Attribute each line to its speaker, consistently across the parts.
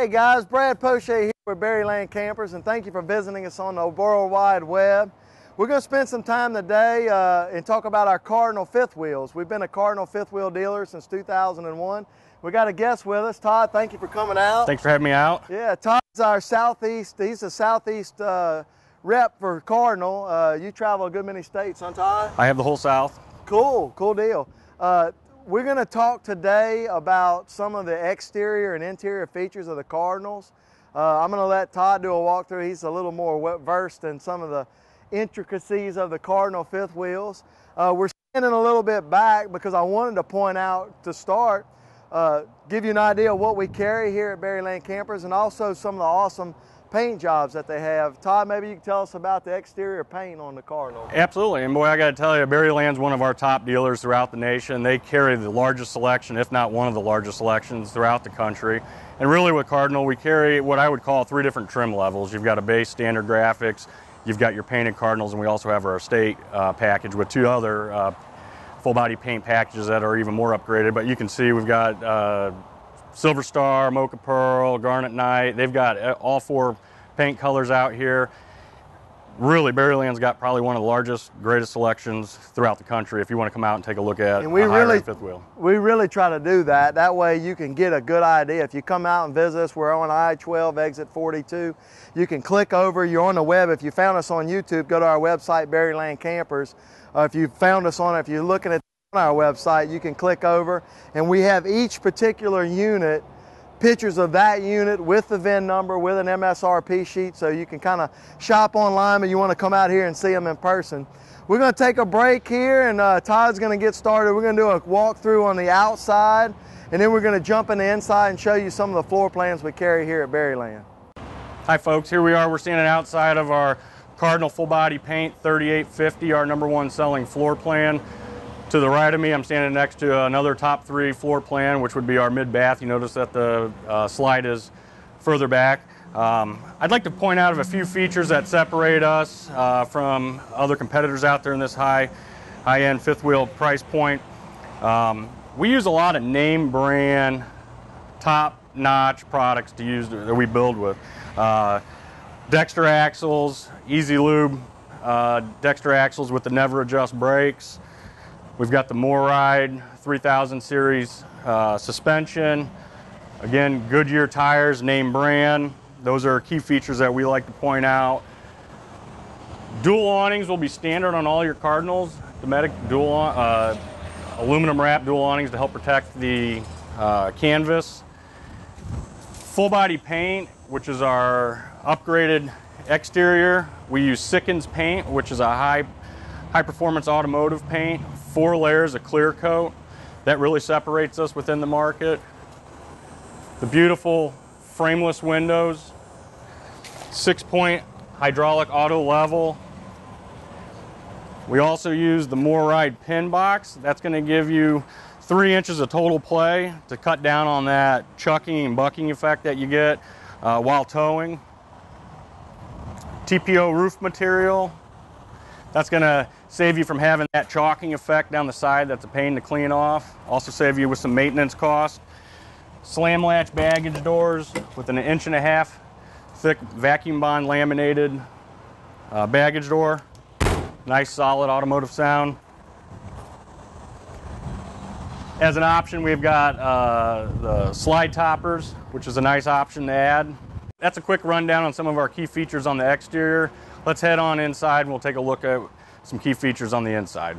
Speaker 1: Hey guys, Brad Poche here with Berryland Campers, and thank you for visiting us on the World Wide Web. We're going to spend some time today and talk about our Cardinal fifth wheels. We've been a Cardinal fifth wheel dealer since 2001. We got a guest with us. Todd, thank you for coming out.
Speaker 2: Thanks for having me out.
Speaker 1: Yeah, Todd's our Southeast, he's a Southeast rep for Cardinal. You travel a good many states, huh, Todd?
Speaker 2: I have the whole South.
Speaker 1: Cool deal. We're going to talk today about some of the exterior and interior features of the Cardinals. I'm going to let Todd do a walkthrough. He's a little more versed in some of the intricacies of the Cardinal fifth wheels. We're standing a little bit back because I wanted to point out to start, give you an idea of what we carry here at Berryland Campers and also some of the awesome paint jobs that they have. Todd, maybe you can tell us about the exterior paint on the Cardinal.
Speaker 2: Absolutely, and boy, I got to tell you, Berryland's one of our top dealers throughout the nation. They carry the largest selection, if not one of the largest selections throughout the country. And really with Cardinal, we carry what I would call three different trim levels. You've got a base standard graphics, you've got your painted Cardinals, and we also have our estate package with two other full body paint packages that are even more upgraded. But you can see we've got Silver Star, Mocha Pearl, Garnet Night. They've got all four paint colors out here. Really, Berryland's got probably one of the largest, greatest selections throughout the country if you want to come out and take a look at a high-end fifth wheel.
Speaker 1: We really try to do that. That way you can get a good idea. If you come out and visit us, we're on I-12, exit 42. You can click over, you're on the web. If you found us on YouTube, go to our website, Berryland Campers. If you found us if you're looking at on our website, you can click over, and we have each particular unit, pictures of that unit with the VIN number, with an MSRP sheet, so you can kind of shop online, but you want to come out here and see them in person. We're going to take a break here, and Todd's going to get started. We're going to do a walkthrough on the outside, and then we're going to jump in the inside and show you some of the floor plans we carry here at Berryland.
Speaker 2: Hi folks, here we are. We're standing outside of our Cardinal full body paint 3850, our #1 selling floor plan. To the right of me, I'm standing next to another top three floor plan, which would be our mid-bath. You notice that the slide is further back. I'd like to point out a few features that separate us from other competitors out there in this high-end fifth wheel price point. We use a lot of name brand, top-notch products to use that we build with. Dexter axles, Easy Lube Dexter axles with the never adjust brakes. We've got the MoRide 3000 series suspension. Again, Goodyear tires, name brand. Those are key features that we like to point out. Dual awnings will be standard on all your Cardinals. Dometic dual aluminum wrap dual awnings to help protect the canvas. Full body paint, which is our upgraded exterior. We use Sikkens paint, which is a high performance automotive paint. 4 layers of clear coat. That really separates us within the market. The beautiful frameless windows. 6-point hydraulic auto level. We also use the MoRide pin box. That's going to give you 3 inches of total play to cut down on that chucking and bucking effect that you get while towing. TPO roof material. That's going to save you from having that chalking effect down the side. That's a pain to clean off. Also save you with some maintenance costs. Slam latch baggage doors with an 1.5 inch thick vacuum bond laminated baggage door. Nice solid automotive sound. As an option, we've got the slide toppers, which is a nice option to add. That's a quick rundown on some of our key features on the exterior. Let's head on inside and we'll take a look at some key features on the inside.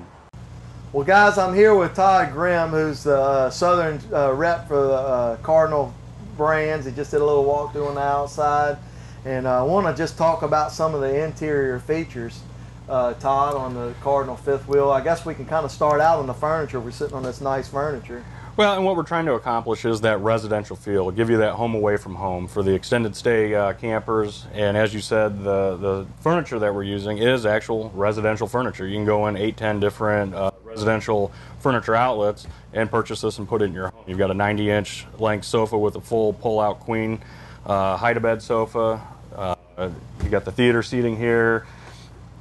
Speaker 1: Well guys, I'm here with Todd Grimm, who's the Southern rep for the Cardinal brands. He just did a little walkthrough on the outside, and I want to just talk about some of the interior features, Todd, on the Cardinal fifth wheel. I guess we can kind of start out on the furniture. We're sitting on this nice furniture.
Speaker 2: Well, and what we're trying to accomplish is that residential feel, give you that home away from home for the extended stay campers. And as you said, the furniture that we're using is actual residential furniture. You can go in 8-10 different residential furniture outlets and purchase this and put it in your home. You've got a 90-inch length sofa with a full pull-out queen hide-a-bed sofa. You got the theater seating here.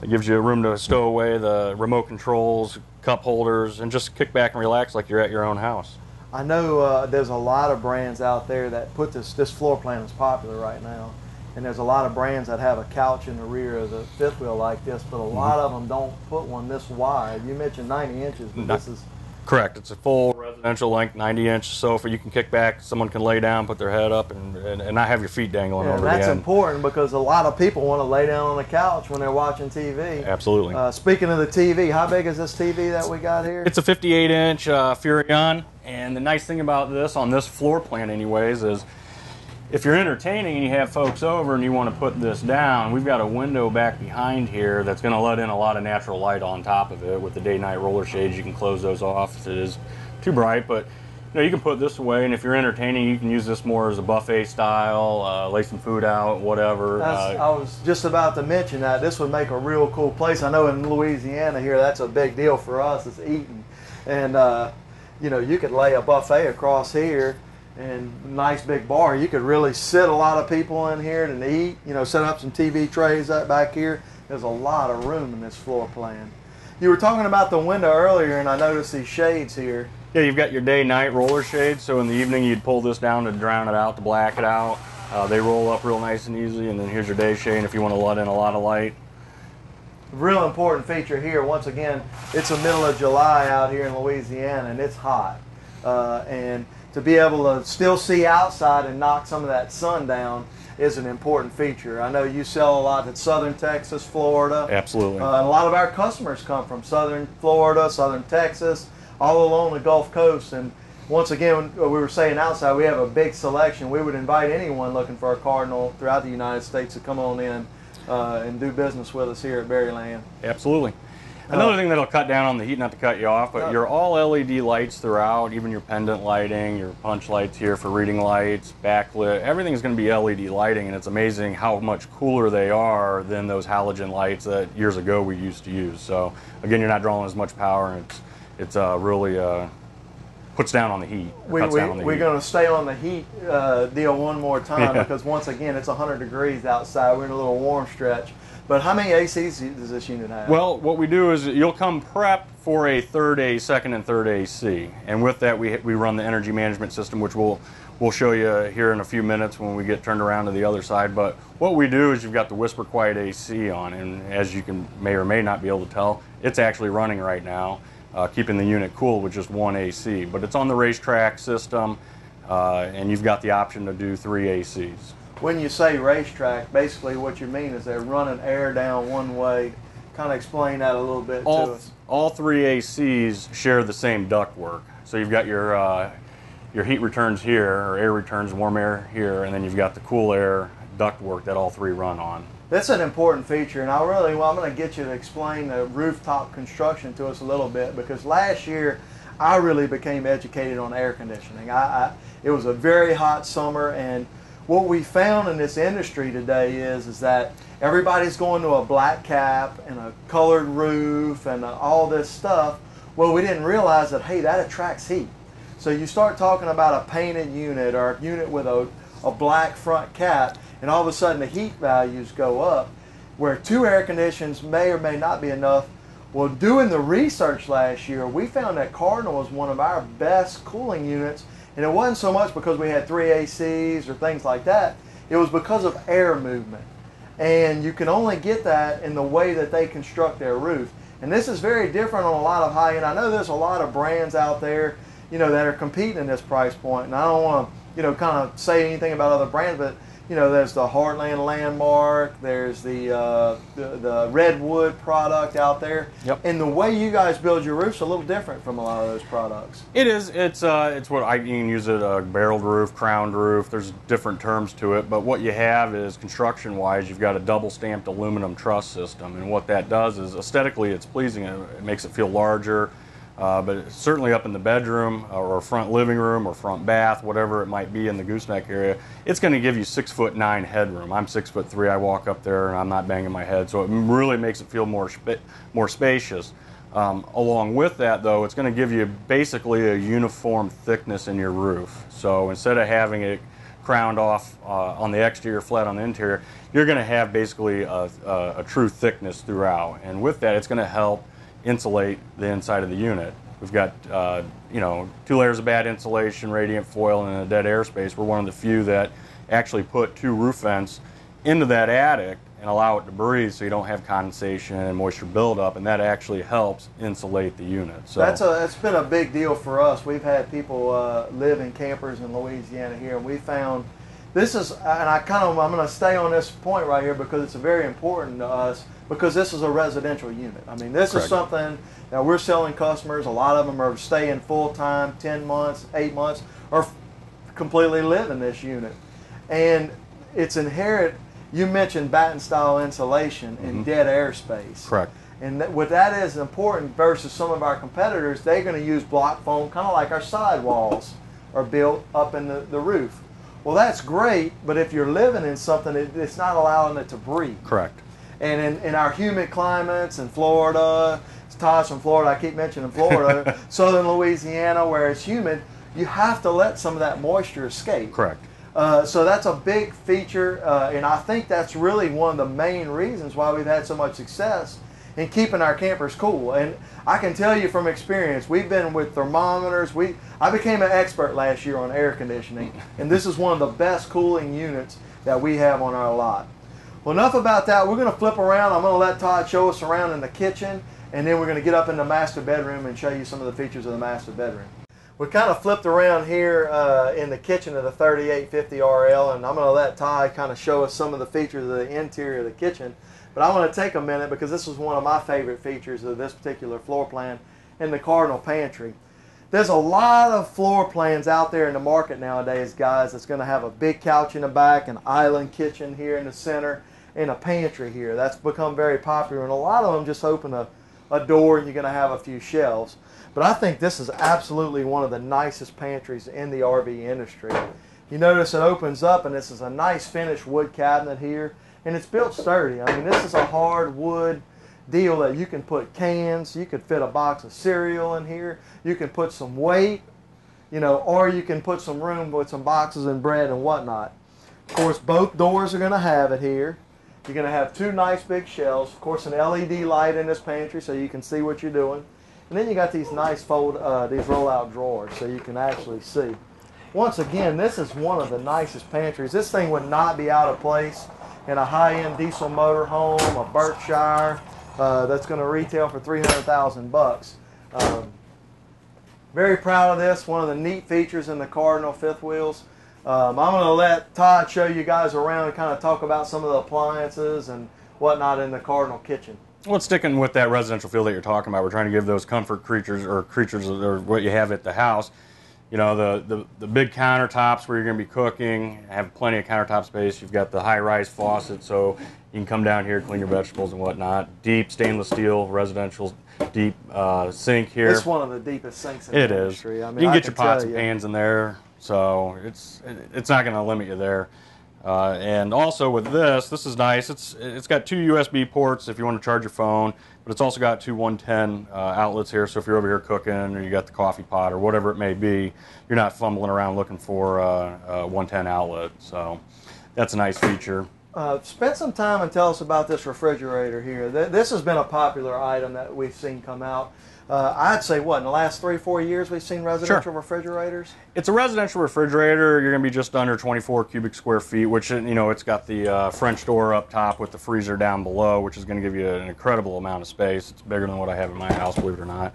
Speaker 2: It gives you room to stow away the remote controls, cup holders, and just kick back and relax like you're at your own house.
Speaker 1: I know there's a lot of brands out there that put this floor plan is popular right now. And there's a lot of brands that have a couch in the rear of the fifth wheel like this, but a lot of them don't put one this wide. You mentioned 90 inches, but this is...
Speaker 2: Correct. It's a full residential length 90-inch sofa. You can kick back, someone can lay down, put their head up, and not have your feet dangling over the end.
Speaker 1: That's important because a lot of people want to lay down on the couch when they're watching TV.
Speaker 2: Absolutely.
Speaker 1: Speaking of the TV, how big is this TV that we got here?
Speaker 2: It's a 58-inch Furrion, and the nice thing about this, on this floor plan anyways, is if you're entertaining and you have folks over and you want to put this down, we've got a window back behind here that's going to let in a lot of natural light on top of it. With the day-night roller shades, you can close those off if it is too bright, but you can put this away, and if you're entertaining, you can use this more as a buffet style, lay some food out, whatever.
Speaker 1: I was just about to mention that. This would make a real cool place. I know in Louisiana here, that's a big deal for us, is eating. And, you could lay a buffet across here, and nice big bar. You could really sit a lot of people in here and eat, set up some TV trays up back here. There's a lot of room in this floor plan. You were talking about the window earlier, and I noticed these shades here.
Speaker 2: Yeah, you've got your day-night roller shades, so in the evening you'd pull this down to drown it out, to black it out. They roll up real nice and easy, and then here's your day shade if you want to let in a lot of light.
Speaker 1: Real important feature here, once again, it's the middle of July out here in Louisiana, and it's hot. And to be able to still see outside and knock some of that sun down is an important feature. I know you sell a lot in southern Texas, Florida.
Speaker 2: Absolutely.
Speaker 1: And a lot of our customers come from southern Florida, southern Texas, all along the Gulf Coast. And once again, we were saying outside, we have a big selection. We would invite anyone looking for a Cardinal throughout the United States to come on in and do business with us here at Berryland.
Speaker 2: Absolutely. Another thing that'll cut down on the heat, not to cut you off, but your all LED lights throughout, even your pendant lighting, your punch lights here for reading lights, backlit, everything's going to be LED lighting, and it's amazing how much cooler they are than those halogen lights that years ago we used to use. So again, you're not drawing as much power, and it's really puts down on the heat.
Speaker 1: We're going to stay on the heat deal one more time because once again, it's 100 degrees outside. We're in a little warm stretch. But how many ACs does this unit have?
Speaker 2: Well, what we do is you'll come prepped for a second and third AC. And with that, we run the energy management system, which we'll show you here in a few minutes when we get turned around to the other side. But what we do is you've got the Whisper Quiet AC on, and as you may or may not be able to tell, it's actually running right now, keeping the unit cool with just one AC. But it's on the racetrack system, and you've got the option to do 3 ACs.
Speaker 1: When you say racetrack, basically what you mean is they're running air down one way. Kind of explain that a little bit to us.
Speaker 2: All 3 ACs share the same ductwork. So you've got your heat returns here, or air returns, warm air here, and then you've got the cool air ductwork that all 3 run on.
Speaker 1: That's an important feature, and I'm going to get you to explain the rooftop construction to us a little bit, because last year I really became educated on air conditioning. It was a very hot summer, and what we found in this industry today is that everybody's going to a black cap and a colored roof and all this stuff. Well, we didn't realize that, hey, that attracts heat. So you start talking about a painted unit or a unit with a black front cap, and all of a sudden the heat values go up, where 2 air conditions may or may not be enough. Well, doing the research last year, we found that Cardinal was one of our best cooling units. And it wasn't so much because we had 3 ACs or things like that. It was because of air movement. And you can only get that in the way that they construct their roof. And this is very different on a lot of high-end. I know there's a lot of brands out there, that are competing in this price point. And I don't want to, kind of say anything about other brands, but there's the Heartland Landmark, there's the Redwood product out there.
Speaker 2: Yep.
Speaker 1: And the way you guys build your roof's a little different from a lot of those products.
Speaker 2: It is. It's what you can use it, a barreled roof, crowned roof. There's different terms to it, but what you have is construction-wise, you've got a double-stamped aluminum truss system, and what that does is aesthetically it's pleasing. It makes it feel larger. But certainly up in the bedroom or front living room or front bath, whatever it might be in the gooseneck area, it's going to give you 6'9" headroom. I'm 6'3". I walk up there and I'm not banging my head, so it really makes it feel more spacious. Along with that, though, it's going to give you basically a uniform thickness in your roof. So instead of having it crowned off on the exterior, flat on the interior, you're going to have basically a true thickness throughout. And with that, it's going to help insulate the inside of the unit. We've got, you know, 2 layers of bad insulation, radiant foil, and a dead airspace. We're one of the few that actually put 2 roof vents into that attic and allow it to breathe so you don't have condensation and moisture buildup, and that actually helps insulate the unit. So
Speaker 1: that's been a big deal for us. We've had people live in campers in Louisiana here, and we found this is, and I'm going to stay on this point right here because it's very important to us, because this is a residential unit. I mean, this is something that we're selling customers. A lot of them are staying full-time, 10 months, 8 months, or completely live in this unit. And it's inherent. You mentioned batten-style insulation and dead airspace.
Speaker 2: Correct.
Speaker 1: And what that is important versus some of our competitors, they're going to use block foam, kind of like our sidewalls are built up in the roof. Well, that's great, but if you're living in something, it's not allowing it to breathe.
Speaker 2: Correct.
Speaker 1: And in our humid climates in Florida, Todd's from Florida, I keep mentioning Florida, southern Louisiana where it's humid, you have to let some of that moisture escape.
Speaker 2: Correct.
Speaker 1: So that's a big feature, and I think that's really one of the main reasons why we've had so much success in keeping our campers cool. And I can tell you from experience, we've been with thermometers. I became an expert last year on air conditioning, and this is one of the best cooling units that we have on our lot. Well, enough about that. We're going to flip around. I'm going to let Todd show us around in the kitchen, and then we're going to get up in the master bedroom and show you some of the features of the master bedroom. We kind of flipped around here in the kitchen of the 3850 RL, and I'm going to let Todd kind of show us some of the features of the interior of the kitchen. But I want to take a minute because this is one of my favorite features of this particular floor plan in the Cardinal pantry. There's a lot of floor plans out there in the market nowadays, guys, that's going to have a big couch in the back, an island kitchen here in the center, and a pantry here. That's become very popular, and a lot of them just open a door and you're going to have a few shelves. But I think this is absolutely one of the nicest pantries in the RV industry. You notice it opens up, and this is a nice finished wood cabinet here, and it's built sturdy. I mean, this is a hard wood deal that you can put cans, you could fit a box of cereal in here, you can put some weight, you know, or you can put some room with some boxes and bread and whatnot. Of course, both doors are going to have it here. You're going to have 2 nice big shelves, of course an LED light in this pantry so you can see what you're doing. And then you got these nice these roll-out drawers so you can actually see. Once again, this is one of the nicest pantries. This thing would not be out of place in a high-end diesel motor home, a Berkshire, that's going to retail for $300,000. Very proud of this. One of the neat features in the Cardinal fifth wheels. I'm going to let Todd show you guys around and kind of talk about some of the appliances and whatnot in the Cardinal kitchen.
Speaker 2: Well, sticking with that residential feel that you're talking about, we're trying to give those comfort creatures or what you have at the house. You know, the big countertops where you're going to be cooking, have plenty of countertop space. You've got the high-rise faucet, so you can come down here, clean your vegetables and whatnot. Deep stainless steel, residential deep sink here.
Speaker 1: It's one of the deepest sinks in the industry. I mean,
Speaker 2: you can get your pots and pans in there, so it's not going to limit you there. And also with this is nice. It's got 2 USB ports if you want to charge your phone, but it's also got 2 110 outlets here. So if you're over here cooking or you got the coffee pot or whatever it may be, you're not fumbling around looking for a 110 outlet. So that's a nice feature.
Speaker 1: Spend some time and tell us about this refrigerator here. This has been a popular item that we've seen come out. I'd say, what, in the last 3 or 4 years we've seen residential refrigerators? It's
Speaker 2: a residential refrigerator. You're going to be just under 24 cubic square feet, which, you know, it's got the French door up top with the freezer down below, which is going to give you an incredible amount of space. It's bigger than what I have in my house, believe it or not.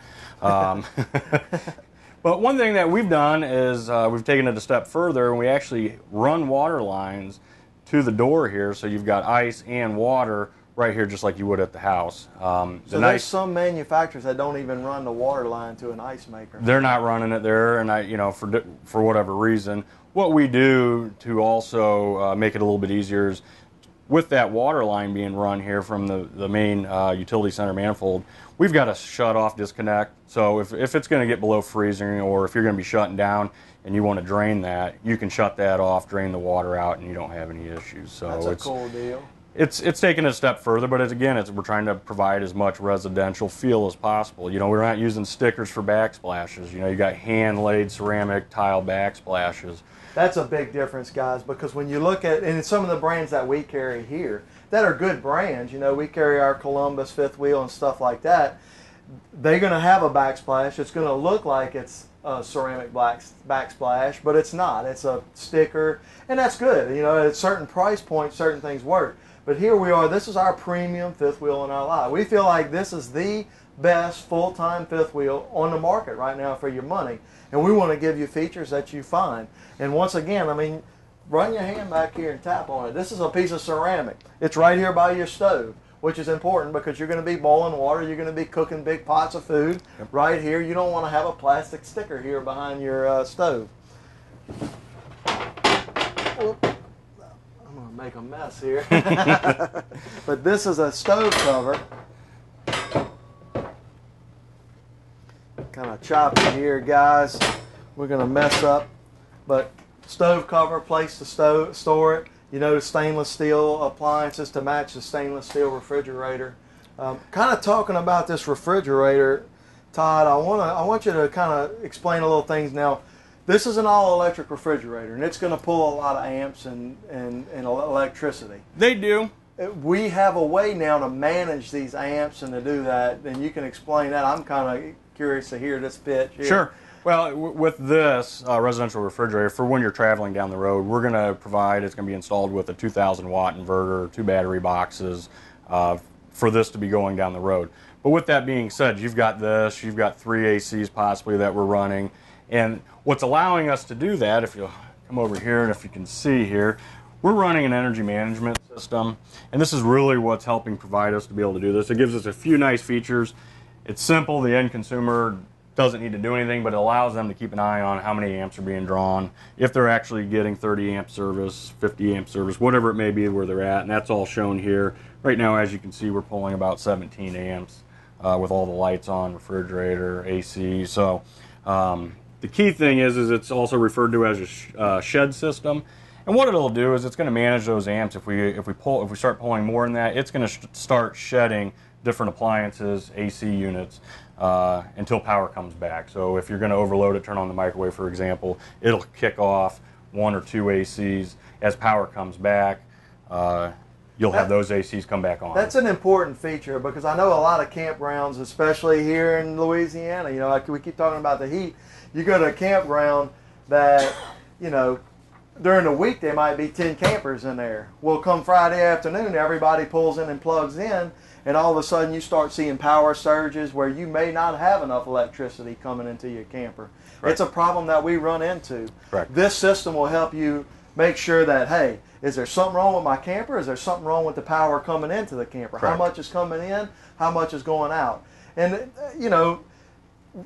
Speaker 2: But one thing that we've done is we've taken it a step further, and we actually run water lines to the door here, so you've got ice and water right here, just like you would at the house.
Speaker 1: So there's some manufacturers that don't even run the water line to an ice maker.
Speaker 2: They're not running it there, and you know, for whatever reason. What we do to also make it a little bit easier is, with that water line being run here from the main utility center manifold, we've got a shut-off disconnect. So if it's going to get below freezing, or if you're going to be shutting down and you want to drain that, you can shut that off, drain the water out, and you don't have any issues. So
Speaker 1: that's a cool deal.
Speaker 2: It's taken a step further, but we're trying to provide as much residential feel as possible. You know, we're not using stickers for backsplashes. You know, you got hand-laid ceramic tile backsplashes.
Speaker 1: That's a big difference, guys, because when you look at, and some of the brands that we carry here that are good brands, you know, we carry our Columbus fifth wheel and stuff like that. they're going to have a backsplash. It's going to look like it's a ceramic backsplash, but it's not. It's a sticker, and that's good. You know, at certain price points, certain things work. But here we are. This is our premium fifth wheel in our lot. We feel like this is the best full-time fifth wheel on the market right now for your money, and we want to give you features that you find. And once again, I mean, run your hand back here and tap on it. This is a piece of ceramic. It's right here by your stove, which is important because you're going to be boiling water, you're going to be cooking big pots of food. Yep. Right here. You don't want to have a plastic sticker here behind your stove. Whoop. I'm going to make a mess here. But this is a stove cover. Kind of choppy here, guys. We're going to mess up. But stove cover, place to store it. You know, the stainless steel appliances to match the stainless steel refrigerator. Kind of talking about this refrigerator, Todd, I want you to kind of explain a little things. Now, this is an all-electric refrigerator, and it's going to pull a lot of amps and electricity.
Speaker 2: They do.
Speaker 1: We have a way now to manage these amps and to do that, and you can explain that. I'm kind of curious to hear this pitch here.
Speaker 2: Sure. Well, with this residential refrigerator, for when you're traveling down the road, we're going to provide, it's going to be installed with a 2,000 watt inverter, 2 battery boxes for this to be going down the road. But with that being said, you've got this, you've got 3 ACs possibly that we're running. And what's allowing us to do that, if you'll come over here and if you can see here, we're running an energy management system. And this is really what's helping provide us to be able to do this. It gives us a few nice features. It's simple. The end consumer doesn't need to do anything, but it allows them to keep an eye on how many amps are being drawn, if they're actually getting 30 amp service, 50 amp service, whatever it may be where they're at, and that's all shown here. Right now, as you can see, we're pulling about 17 amps with all the lights on, refrigerator, AC. So the key thing is it's also referred to as a shed system. And what it'll do is it's going to manage those amps. If we start pulling more than that, it's going to start shedding different appliances, AC units, until power comes back. So if you're going to overload it, turn on the microwave, for example, it'll kick off 1 or 2 ACs. As power comes back, you'll have those ACs come back on.
Speaker 1: That's an important feature because I know a lot of campgrounds, especially here in Louisiana, you know, like we keep talking about the heat. You go to a campground that, you know, during the week there might be 10 campers in there. Well, come Friday afternoon, everybody pulls in and plugs in, and all of a sudden you start seeing power surges where you may not have enough electricity coming into your camper. Right. It's a problem that we run into. Correct. This system will help you make sure that, hey, is there something wrong with my camper? Is there something wrong with the power coming into the camper? Correct. How much is coming in? How much is going out? And, you know,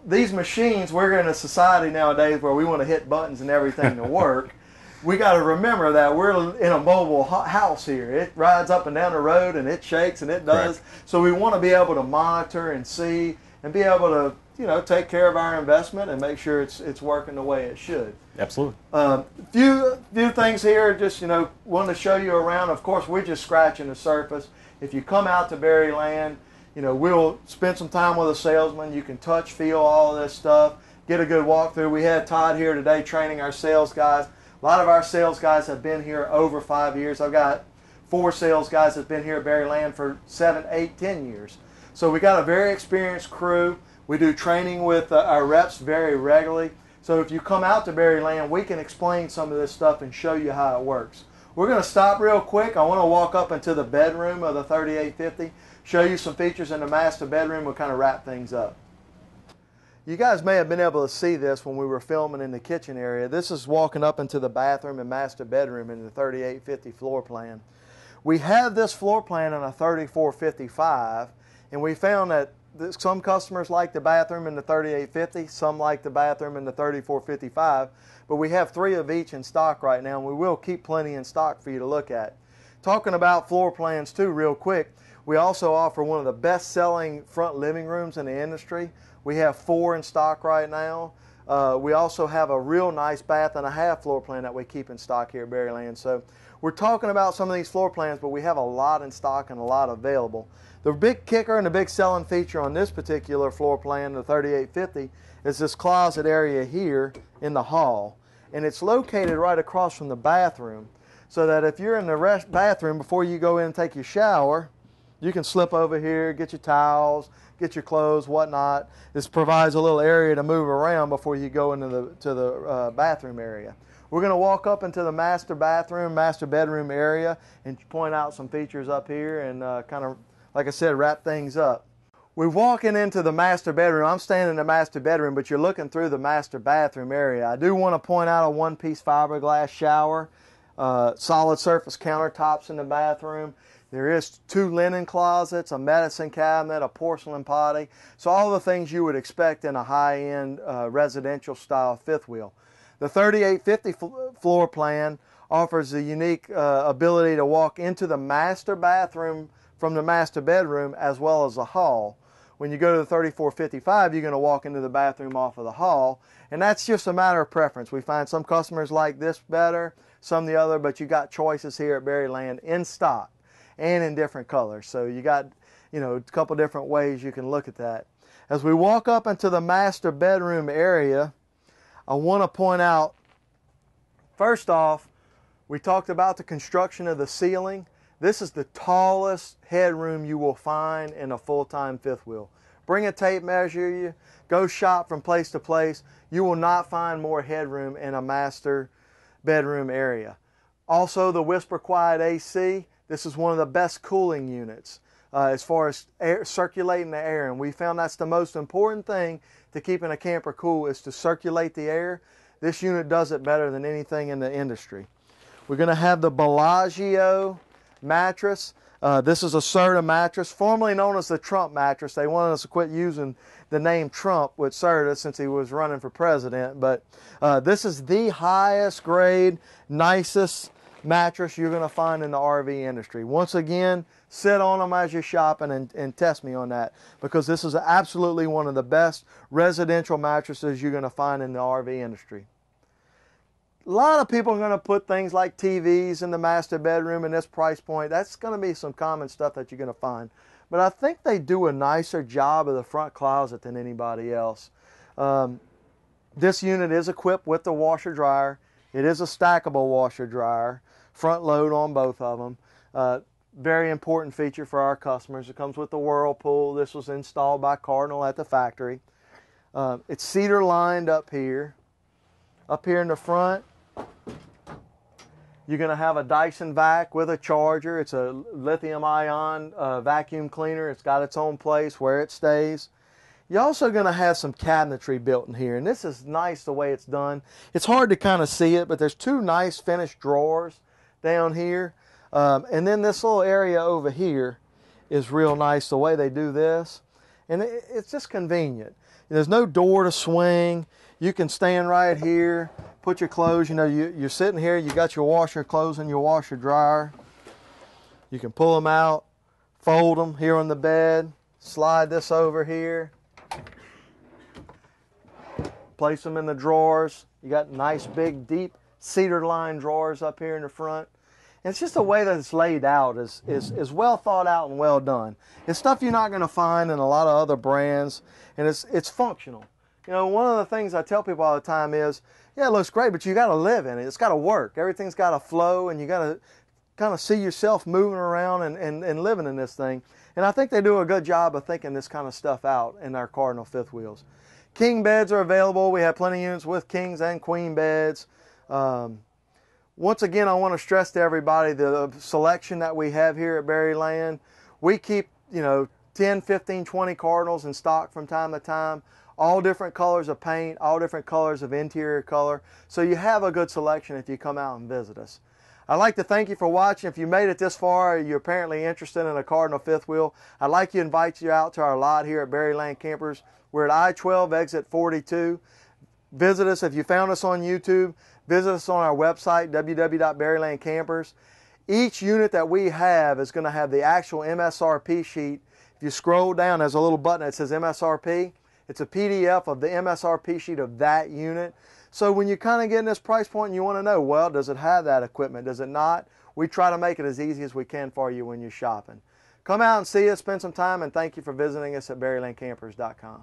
Speaker 1: these machines, we're in a society nowadays where we want to hit buttons and everything to work. We got to remember that we're in a mobile house here. It rides up and down the road and it shakes and it does. Correct. So we want to be able to monitor and see and be able to, you know, take care of our investment and make sure it's working the way it should.
Speaker 2: Absolutely.
Speaker 1: Few things here, just, you know, wanted to show you around. Of course, we're just scratching the surface. If you come out to Berryland, you know, we'll spend some time with a salesman. You can touch, feel all of this stuff, get a good walkthrough. We had Todd here today training our sales guys. A lot of our sales guys have been here over 5 years. I've got 4 sales guys that have been here at Berryland for 7, 8, 10 years. So we got a very experienced crew. We do training with our reps very regularly. So if you come out to Berryland, we can explain some of this stuff and show you how it works. We're going to stop real quick. I want to walk up into the bedroom of the 3850, show you some features in the master bedroom. We'll kind of wrap things up. You guys may have been able to see this when we were filming in the kitchen area. This is walking up into the bathroom and master bedroom in the 3850 floor plan. We have this floor plan on a 3455, and we found that some customers like the bathroom in the 3850, some like the bathroom in the 3455, but we have 3 of each in stock right now, and we will keep plenty in stock for you to look at. Talking about floor plans too real quick, we also offer one of the best-selling front living rooms in the industry. We have 4 in stock right now. We also have a real nice bath and a half floor plan that we keep in stock here at Berryland. So we're talking about some of these floor plans, but we have a lot in stock and a lot available. The big kicker and the big selling feature on this particular floor plan, the 3850, is this closet area here in the hall. And it's located right across from the bathroom, so that if you're in the bathroom before you go in and take your shower, You can slip over here, get your towels, get your clothes, whatnot. This provides a little area to move around before you go into the bathroom area. We're going to walk up into the master bedroom area and point out some features up here and kind of, like I said, wrap things up. We're walking into the master bedroom. I'm standing in the master bedroom, but you're looking through the master bathroom area. I do want to point out a one-piece fiberglass shower, solid surface countertops in the bathroom. There is 2 linen closets, a medicine cabinet, a porcelain potty. So all the things you would expect in a high-end residential style fifth wheel. The 3850 floor plan offers the unique ability to walk into the master bathroom from the master bedroom as well as the hall. When you go to the 3455, you're going to walk into the bathroom off of the hall, and that's just a matter of preference. We find some customers like this better, some the other, but you got choices here at Berryland in stock and in different colors. So you got, a couple different ways you can look at that. As we walk up into the master bedroom area, I want to point out, first off, we talked about the construction of the ceiling. This is the tallest headroom you will find in a full-time fifth wheel. Bring a tape measure, you go shop from place to place. You will not find more headroom in a master bedroom area. Also, the Whisper Quiet AC. This is one of the best cooling units as far as circulating the air, and we found that's the most important thing to keeping a camper cool is to circulate the air. This unit does it better than anything in the industry. We're going to have the Bellagio mattress. This is a Serta mattress, formerly known as the Trump mattress. They wanted us to quit using the name Trump with Serta since he was running for president, but this is the highest grade, nicest mattress you're going to find in the RV industry. Once again, sit on them as you're shopping and test me on that, because this is absolutely one of the best residential mattresses you're going to find in the RV industry. A lot of people are going to put things like TVs in the master bedroom in this price point. That's going to be some common stuff that you're going to find. But I think they do a nicer job of the front closet than anybody else. This unit is equipped with the washer dryer. It is a stackable washer dryer, front load on both of them. Very important feature for our customers. It comes with the Whirlpool. This was installed by Cardinal at the factory. It's cedar lined up here. Up here in the front, you're going to have a Dyson vac with a charger. It's a lithium-ion vacuum cleaner. It's got its own place where it stays. You're also going to have some cabinetry built in here, and this is nice the way it's done. It's hard to kind of see it, but there's 2 nice finished drawers down here. And then this little area over here is real nice the way they do this. And it's just convenient. There's no door to swing. You can stand right here, put your clothes, you're sitting here, you got your washer clothes in your washer dryer. You can pull them out, fold them here on the bed, slide this over here, place them in the drawers. You got nice big deep cedar lined drawers up here in the front. And it's just the way that it's laid out is well thought out and well done. It's stuff you're not going to find in a lot of other brands, and it's functional. One of the things I tell people all the time is, yeah, it looks great, but you got to live in it. It's got to work. Everything's got to flow, and you got to kind of see yourself moving around and living in this thing. And I think they do a good job of thinking this kind of stuff out in our Cardinal fifth wheels. King beds are available. We have plenty of units with kings and queen beds. Once again, I want to stress to everybody the selection that we have here at Berryland. We keep, 10, 15, 20 Cardinals in stock from time to time. All different colors of paint, all different colors of interior color. So you have a good selection if you come out and visit us. I'd like to thank you for watching. If you made it this far, you're apparently interested in a Cardinal fifth wheel, I'd like to invite you out to our lot here at Berryland Campers. We're at I-12 exit 42. Visit us. If you found us on YouTube, visit us on our website, www.berrylandcampers. Each unit that we have is going to have the actual MSRP sheet. If you scroll down, there's a little button that says MSRP. It's a PDF of the MSRP sheet of that unit. So when you kind of get in this price point and you want to know, well, does it have that equipment? Does it not? We try to make it as easy as we can for you when you're shopping. Come out and see us, spend some time, and thank you for visiting us at berrylandcampers.com.